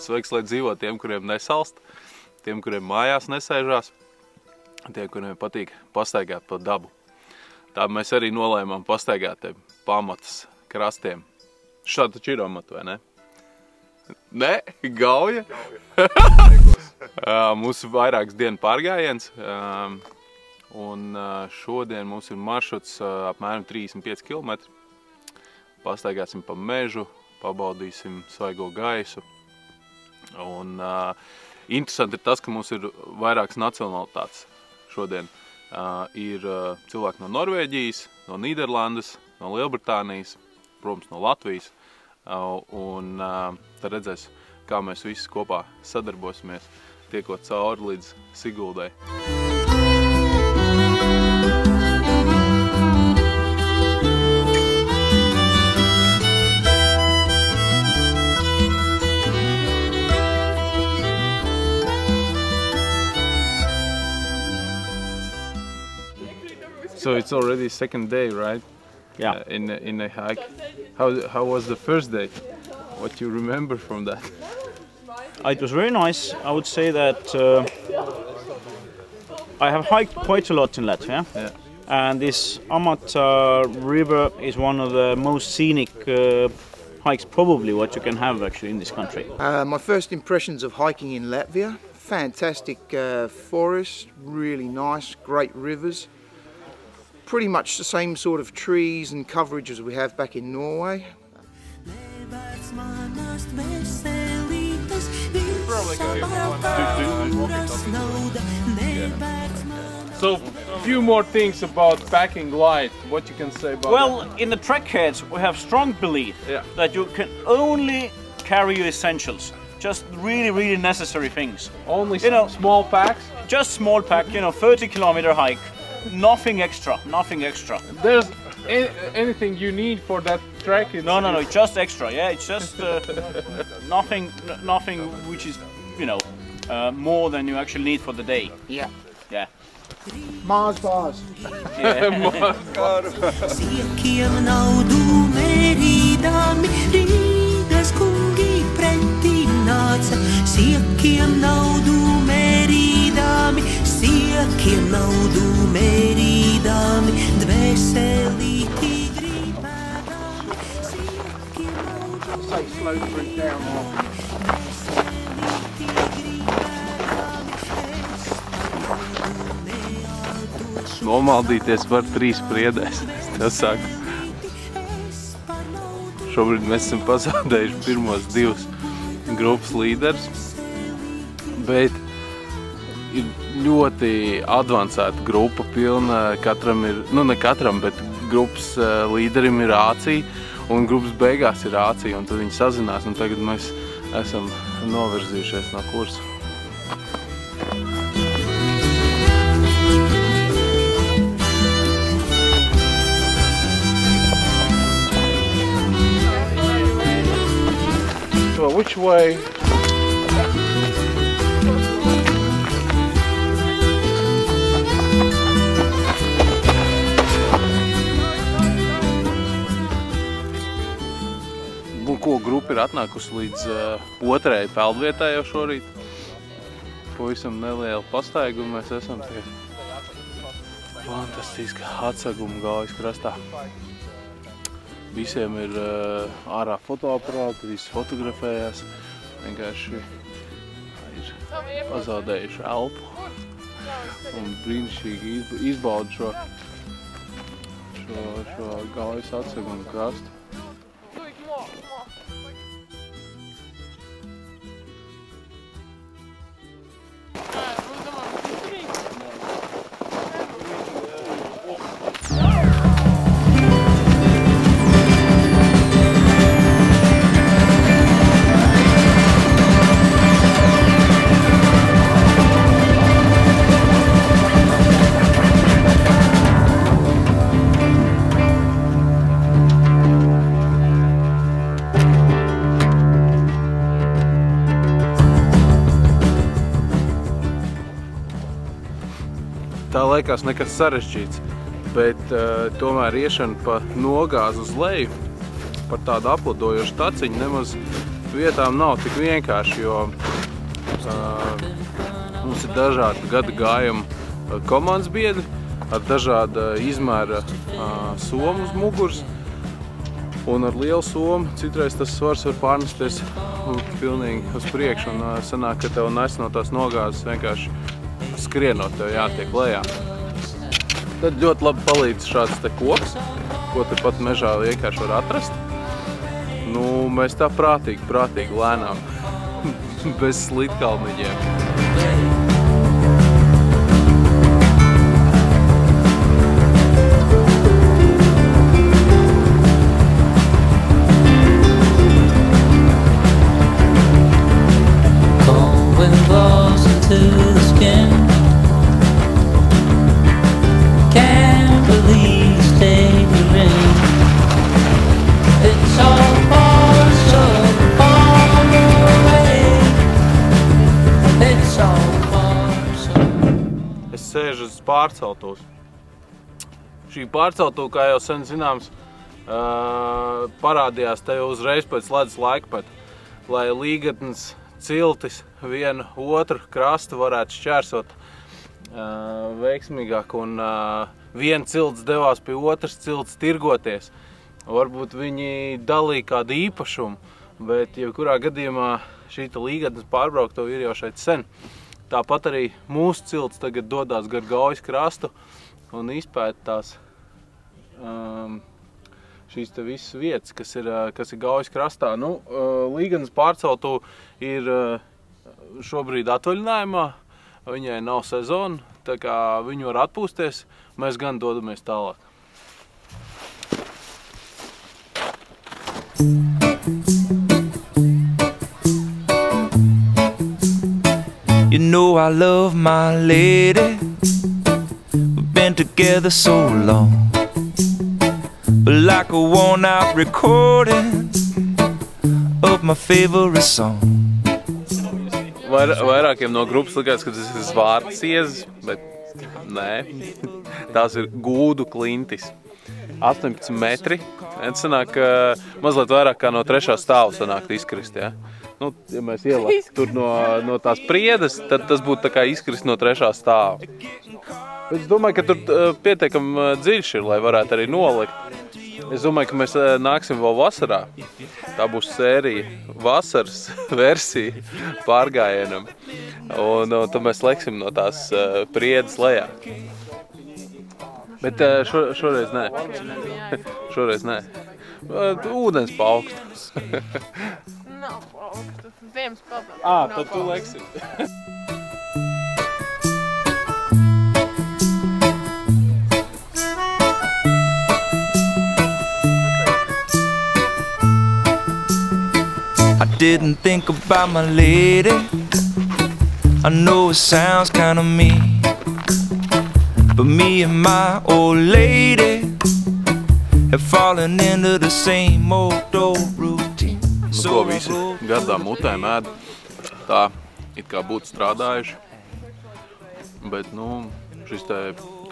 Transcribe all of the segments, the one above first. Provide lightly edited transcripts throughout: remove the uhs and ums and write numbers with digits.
sveiks, lai dzīvo tiem, kuriem nesalst, tiem, kuriem mājās nesēžās, tiem, kuriem patīk pastaigāt pa dabu. Tā mēs arī nolēmām pastaigāt tiem pamatas krastiem. Šādi taču ir amatu, vai ne? Ne? Gauja? Mums ir vairākas dienu pārgājiens. Un šodien mums ir maršruts apmēram 35 km. Pastaigāsim pa mežu, pabaudīsim svaigo gaisu. Un interesanti ir tas, ka mums ir vairākas nacionalitātes šodien. Ir cilvēki no Norvēģijas, no Nīderlandes, no Lielbritānijas, protams, no Latvijas. Un tad redzēs, kā mēs visi kopā sadarbosimies, tiekot cauri līdz Siguldai. So it's already second day, right? Yeah. In a hike. How was the first day? What you remember from that? It was very nice. I would say that I have hiked quite a lot in Latvia. Yeah. And this Amat river is one of the most scenic hikes probably what you can have actually in this country. My first impressions of hiking in Latvia, fantastic forest, really nice, great rivers. Pretty much the same sort of trees and coverage as we have back in Norway. So, a few more things about packing light. What you can say about that? In the trek heads we have strong belief that you can only carry your essentials. Just really necessary things. Only small packs? Just small pack, 30-kilometer hike. Nothing extra, nothing extra. There's anything you need for that trek? No, it's just extra, yeah, it's just nothing which is, more than you actually need for the day. Yeah. Yeah. Mars bars. Siekiem naudu mērīdami, dvēselīti gribēdami, siekiem naudu mērīdami, dvēselīti gribēdami, Nomaldīties var 3 priedēs, es tev saku. Šobrīd mēs esam pazaudējuši pirmos 2 grupas līderus, bet ir ļoti advancēta grupa, pilna, katram ir, ne katram, bet grupas līderim ir rācija, un grupas beigās ir rācija, un tad viņi sazinās, un tagad mēs esam novirzījušies no kursa. So, which way? Ko grupa ir atnākusi līdz otrajai peldvietai jau šorīt. Pavisam neliela pastaiga, un mēs esam pie fantastiska atseguma Gaujas krastā. Visiem ir ārā fotoaparāti, visi fotografējās, vienkārši ir pazaudējuši elpu un brīnišķīgi izbauda šo Gaujas atseguma krastu. Tā liekas nekas sarežģīts, bet tomēr iešana pa nogāzu uz leju, par tādu apladojošu taciņu nemaz vietām nav tik vienkārši, jo mums ir dažādi gada gājuma komandas biedri ar dažāda izmēra somu uz muguras. Un ar lielu somu citreiz tas svars var pārnesties pilnīgi uz priekšu un sanāk, ka tev nes no tās nogāzes vienkārši skrienot, tev jātiek lejā. Tad ļoti labi palīdz šāds te koks, ko te pat mežā vienkārši var atrast. Nu, mēs tā prātīgi lēnām, bez slitkalniņiem. Sēž uz pārceltos. Šī pārceltu, kā jau sen zināms, parādījās te uzreiz pēc ledus laikmeta, lai līgatnes ciltis vienu otru krastu varētu šķērsot veiksmīgāk un viena cilts devās pie otras cilts tirgoties. Varbūt viņi dalīja kādu īpašumu, bet jebkurā gadījumā šī līgatnes pārbraukto ir jau šeit sen. Tāpat arī mūsu cilts tagad dodās gar Gaujas krastu un izpēta tās šīs te visas vietas, kas ir Gaujas krastā. Nu, līgatnes pārceltu ir šobrīd atvaļinājumā, viņai nav sezona, tā kā viņi var atpūsties, mēs gan dodamies tālāk. You know I love my lady. We've been together so long, but like a worn-out recording of my favorite song. Vairākiem no grupas likās, ka tas ir zvārciezes, bet nē, tās ir gūdu klintis. 18 metri. Sanāk, mazliet vairāk kā no 3. stāva sanāk izkrist, ja? Nu, ja mēs ielāktu tur no tās priedes, tad tas būtu tā kā izkrist no 3. stāva. Bet es domāju, ka tur pietiekam dziļš ir, lai varētu arī nolikt. Es domāju, ka mēs nāksim vēl vasarā. Tā būs sērija vasaras versija pārgājienam. Un tad mēs leksim no tās priedes lejā. Bet šoreiz nē. Šoreiz nē. Ūdens pa augstu. Nav pa augstu. Ziemas pabalā. Tad tu leksi. I didn't think about my lady. I know it sounds kind of mean, but me and my old lady have fallen into the same old routine. Nu, ko visi gadā mutēm ēd, tā it kā būtu strādājuši, bet, nu, šis te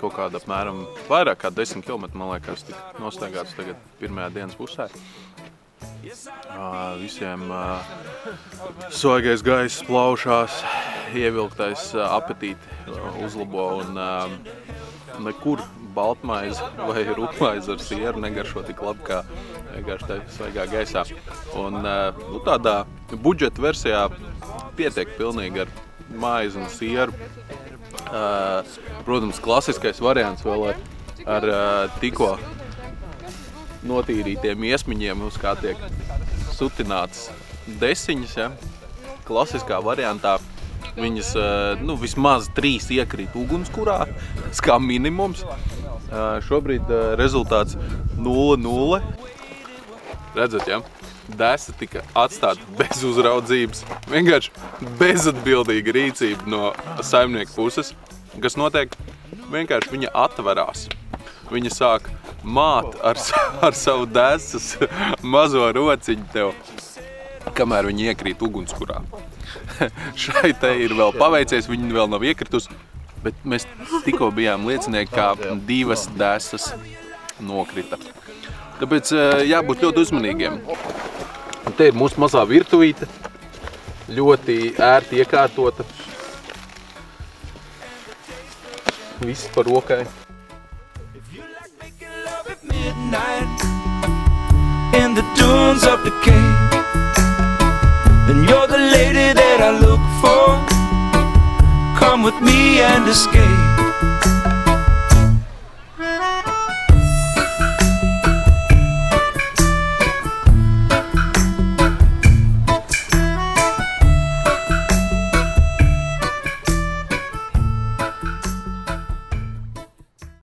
kaut kāda apmēram vairāk kā 10 km, man liekas, tika nostaigāts tagad pirmajā dienas pusē. Visiem svaigais gaiss plaušās, ievilktais apetīti uzlabo un nekur baltmaize vai rupmaize ar sieru negaršo tik labi kā vienkārši te svaigā gaisā. Un nu, tādā budžeta versijā pietiek pilnīgi ar maizi un sieru. Protams, klasiskais variants vēl ar tikko notīrītiem iesmiņiem, uz kā tiek sutināts desiņas. Ja? Klasiskā variantā viņas nu, vismaz 3 iekrīt ugunskurā, tas kā minimums. Šobrīd rezultāts 0-0. Redzat, ja? Desa tika atstāta bez uzraudzības, vienkārši bezatbildīga rīcība no saimnieka puses. Kas notiek? Vienkārši viņa atverās. Viņa sāk māt ar savu desas mazo rociņu tev, kamēr viņa iekrīt ugunskurā. Šai te ir vēl paveicies, viņa vēl nav iekritus, bet mēs tikko bijām liecinieki, kā 2 desas nokrita. Tāpēc jābūt ļoti uzmanīgiem. Un te ir mūsu mazā virtuvīte, ļoti ērti iekārtota. Viss par rokai. In the dunes of decay, then you're the lady that I look for. Come with me and escape.